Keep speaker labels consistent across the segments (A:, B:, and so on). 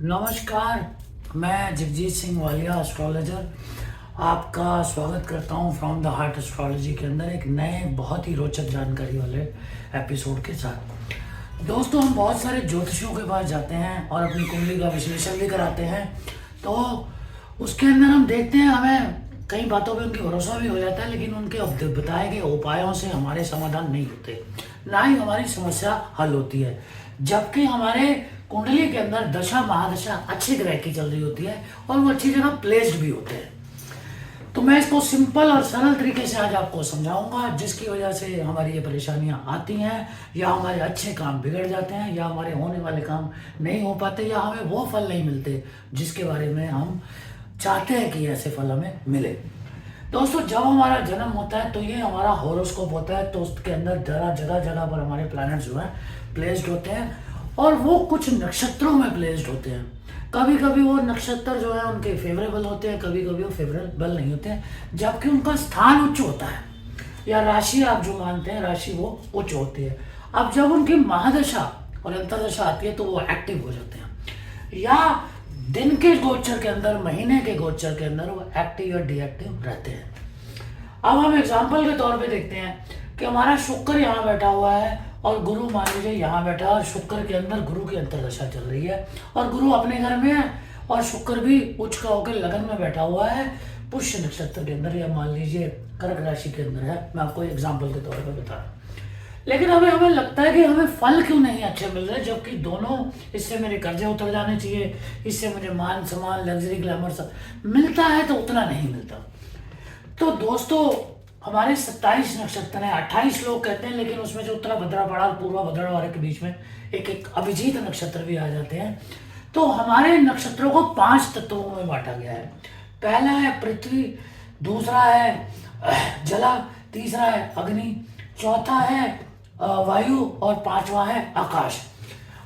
A: नमस्कार। मैं जगजीत सिंह वालिया एस्ट्रोलॉजर आपका स्वागत करता हूं फ्रॉम द हार्ट एस्ट्रोलॉजी के अंदर एक नए बहुत ही रोचक जानकारी वाले एपिसोड के साथ। दोस्तों, हम बहुत सारे ज्योतिषियों के पास जाते हैं और अपनी कुंडली का विश्लेषण भी कराते हैं, तो उसके अंदर हम देखते हैं हमें कई बातों पे उनकी भरोसा भी हो जाता है, लेकिन उनके बताए गए उपायों से हमारे समाधान नहीं होते, ना ही हमारी समस्या हल होती है। जबकि हमारे कुंडली के अंदर दशा महादशा अच्छी ग्रह की चल रही होती है और वो अच्छी जगह प्लेस्ड भी होते हैं। तो मैं इसको सिंपल और सरल तरीके से आज आपको समझाऊंगा, जिसकी वजह से हमारी ये परेशानियां आती हैं, या हमारे अच्छे काम बिगड़ जाते हैं, या हमारे होने वाले काम नहीं हो पाते, या हमें वो फल नहीं मिलते जिसके बारे में हम चाहते हैं कि ऐसे फल हमें मिले। दोस्तों, जब हमारा जन्म होता है तो ये हमारा हॉरोस्कोप होता है, तो उसके अंदर जगह जगह पर हमारे प्लैनेट जो है प्लेस्ड होते हैं और वो कुछ नक्षत्रों में प्लेस्ड होते हैं। कभी कभी वो नक्षत्र जो है उनके फेवरेबल होते हैं, कभी कभी वो फेवरेबल नहीं होते हैं, जबकि उनका स्थान उच्च होता है, या राशि आप जो मानते हैं राशि वो उच्च होती है। अब जब उनकी महादशा और अंतरदशा आती है तो वो एक्टिव हो जाते हैं, या दिन के गोचर के अंदर, महीने के गोचर के अंदर वो एक्टिव या डीएक्टिव रहते हैं। अब हम एग्जाम्पल के तौर पे देखते हैं कि हमारा शुक्र यहाँ बैठा हुआ है और गुरु मान लीजिए यहाँ बैठा है, और शुक्र के अंदर गुरु की अंतरदशा चल रही है और गुरु अपने घर में है और शुक्र भी उच्च का होकर लगन में बैठा हुआ है पुष्य नक्षत्र के अंदर, या मान लीजिए कर्क राशि के अंदर है। मैं आपको एग्जाम्पल के तौर पर बता रहा हूँ। लेकिन हमें लगता है कि हमें फल क्यों नहीं अच्छे मिल रहे, जबकि दोनों, इससे मेरे कर्जे उतर जाने चाहिए, इससे मुझे मान सम्मान लग्जरी ग्लैमर सब मिलता है, तो उतना नहीं मिलता। तो दोस्तों, हमारे 27 नक्षत्र हैं, 28 लोग कहते हैं, लेकिन उसमें जो उत्तरा भद्रा पड़ा पूर्वा भद्रा वाले के बीच में एक एक अभिजीत नक्षत्र भी आ जाते हैं। तो हमारे नक्षत्रों को 5 तत्वों में बांटा गया है। पहला है पृथ्वी, दूसरा है जला, तीसरा है अग्नि, चौथा है वायु और पांचवा है आकाश।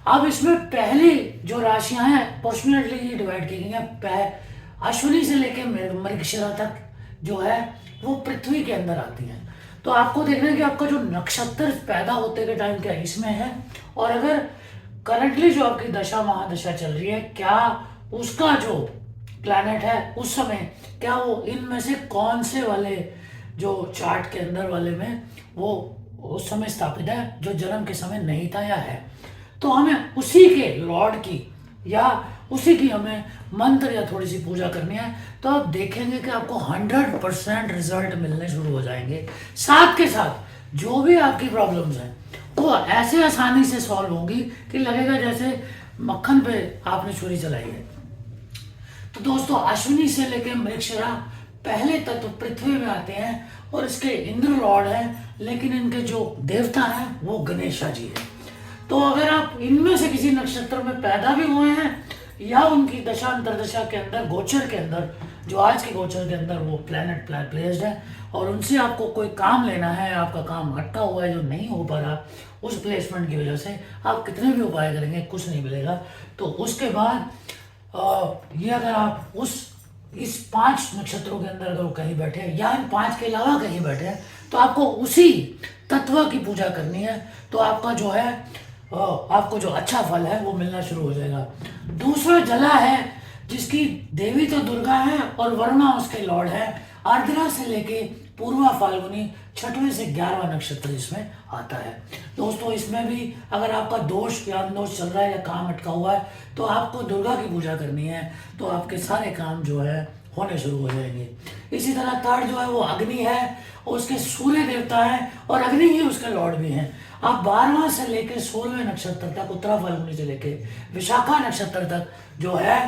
A: अब इसमें पहली जो राशियां हैं पर्सनली डिवाइड की गई हैं। अश्विनी से लेकर मृगशिरा तक जो है वो पृथ्वी के अंदर आती हैं। तो आपको देखना है कि आपका जो नक्षत्र पैदा होते के टाइम क्या इसमें है, और अगर करंटली जो आपकी दशा महादशा चल रही है, क्या उसका जो प्लैनेट है उस समय क्या वो इनमें से कौन से वाले जो चार्ट के अंदर वाले में वो उस समय स्थापित है जो जन्म के समय नहीं था या है। तो हमें उसी के लॉर्ड की या उसी की हमें मंत्र या थोड़ी सी पूजा करनी है, तो आप देखेंगे कि आपको 100% रिजल्ट मिलने शुरू हो जाएंगे। साथ के साथ जो भी आपकी प्रॉब्लम्स हैं वो ऐसे आसानी से सॉल्व होंगी कि लगेगा जैसे मक्खन पे आपने छुरी चलाई है। तो दोस्तों, अश्विनी से लेकर मृगशिरा पहले तत्व पृथ्वी में आते हैं और इसके इंद्र लॉर्ड हैं, लेकिन इनके जो देवता हैं वो गणेशा जी है। तो अगर आप इनमें से किसी नक्षत्र में पैदा भी हुए हैं, या उनकी दशा अंतरदशा के अंदर गोचर के अंदर जो आज के गोचर के अंदर वो प्लैनेट प्लेस्ड है, और उनसे आपको कोई काम लेना है, आपका काम अटका हुआ है जो नहीं हो पा रहा, उस प्लेसमेंट की वजह से आप कितने भी उपाय करेंगे कुछ नहीं मिलेगा। तो उसके बाद ये अगर आप इस 5 नक्षत्रों के अंदर अगर वो कहीं बैठे हैं या इन 5 के अलावा कहीं बैठे हैं, तो आपको उसी तत्व की पूजा करनी है, तो आपका जो है आपको जो अच्छा फल है वो मिलना शुरू हो जाएगा। दूसरा जला है, जिसकी देवी तो दुर्गा है और वरुणा उसके लॉर्ड है। आर्द्रा से लेके पूर्वा फाल्गुनी 6वें से 11वां नक्षत्र इसमें आता है। दोस्तों, इसमें भी अगर आपका दोष या दोष चल रहा है या काम अटका हुआ है, तो आपको दुर्गा की पूजा करनी है, तो आपके सारे काम जो है होने शुरू हो जाएंगे। इसी तरह थर्ड जो है वो अग्नि है, और उसके सूर्य देवता है और अग्नि ही उसके लॉर्ड भी हैं। आप 12वां से लेकर 16वें नक्षत्र तक, उत्तरा फाल्गुनी से लेकर विशाखा नक्षत्र तक जो है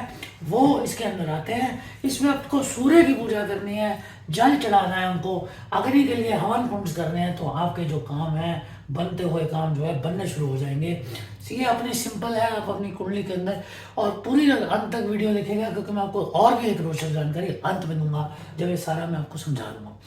A: वो इसके अंदर आते हैं। इसमें आपको सूर्य की पूजा करनी है, जल चढ़ाना है उनको, अग्नि के लिए हवन कुंड करने हैं, तो आपके जो काम है बनते हुए काम जो है बनने शुरू हो जाएंगे। ये अपनी सिंपल है, आप अपनी कुंडली के अंदर, और पूरी अंत तक वीडियो देखेगा, क्योंकि मैं आपको और भी एक रोचक जानकारी अंत में दूंगा जब ये सारा मैं आपको समझा दूंगा।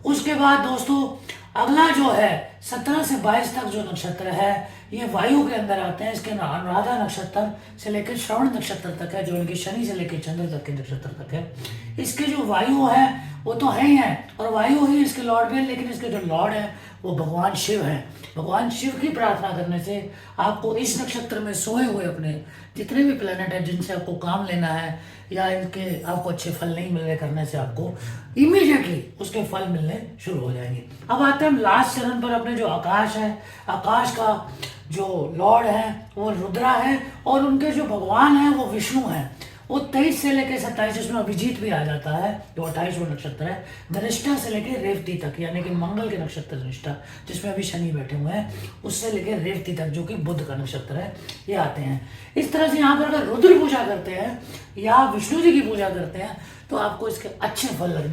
A: उसके बाद दोस्तों, अगला जो है 17 से 22 तक जो नक्षत्र है ये वायु के अंदर आते हैं। इसके अनुराधा नक्षत्र से लेकर श्रवण नक्षत्र तक है, जो इनकी शनि से लेकर चंद्र तक के नक्षत्र तक है। इसके जो वायु है वो तो है ही है, और वायु ही इसके लॉर्ड भी है, लेकिन इसके जो लॉर्ड है वो भगवान शिव हैं। भगवान शिव की प्रार्थना करने से आपको इस नक्षत्र में सोए हुए अपने जितने भी प्लेनेट हैं जिनसे आपको काम लेना है या इनके आपको अच्छे फल नहीं मिल रहे करने से आपको इमीडिएटली उसके फल मिलने शुरू हो जाएंगे। अब आते हैं हम लास्ट चरण पर, अपने जो आकाश है, आकाश का जो लॉर्ड है वो रुद्रा है और उनके जो भगवान है वो विष्णु है। वो 23 से लेकर 27, जिसमें अभिजीत भी आ जाता है जो 28वां नक्षत्र है, धनिष्ठा से लेकर रेवती तक, यानी कि मंगल के नक्षत्र धनिष्ठा जिसमें अभी शनि बैठे हुए हैं, उससे लेकर रेवती तक जो कि बुध का नक्षत्र है, ये आते हैं। इस तरह से यहाँ पर अगर रुद्र पूजा करते हैं या विष्णु जी की पूजा करते हैं तो आपको इसके अच्छे फल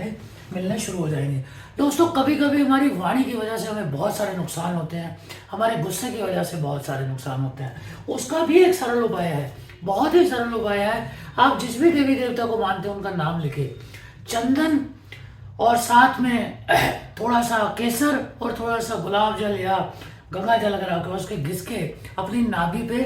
A: मिलने शुरू हो जाएंगे। दोस्तों, कभी कभी हमारी वाणी की वजह से हमें बहुत सारे नुकसान होते हैं, हमारे गुस्से की वजह से बहुत सारे नुकसान होते हैं। उसका भी एक सरल उपाय है, बहुत ही सरल उपाय है। आप जिस भी देवी देवता को मानते हैं उनका नाम लिखे, चंदन और साथ में थोड़ा सा केसर और थोड़ा सा गुलाब जल या गंगा जल अगर आपके उसके घिस के अपनी नाभि पे,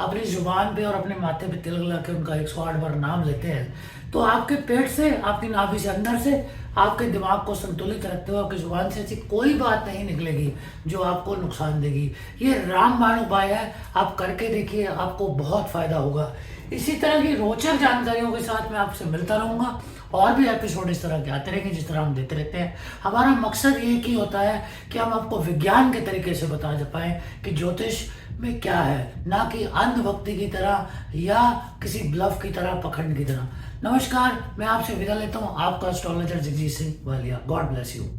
A: अपनी जुबान पे और अपने माथे पे तिलक लगा के उनका 108 बार नाम लेते हैं तो आपके पेट से, आपकी नाभि से, अंदर से आपके दिमाग को संतुलित रखते हुए आपकी जुबान से ऐसी कोई बात नहीं निकलेगी जो आपको नुकसान देगी। ये रामबाण उपाय है, आप करके देखिए, आपको बहुत फायदा होगा। इसी तरह की रोचक जानकारियों के साथ मैं आपसे मिलता रहूँगा और भी एपिसोड इस तरह के आते रहेंगे जिस तरह हम देते रहते हैं। हमारा मकसद एक ही होता है कि हम आपको विज्ञान के तरीके से बता पाएँ कि ज्योतिष में क्या है, ना कि अंधभक्ति की तरह या किसी ब्लफ की तरह, पखंड की तरह। नमस्कार, मैं आपसे विदा लेता हूँ, आपका astrologer Jagjit Singh Walia. God bless you.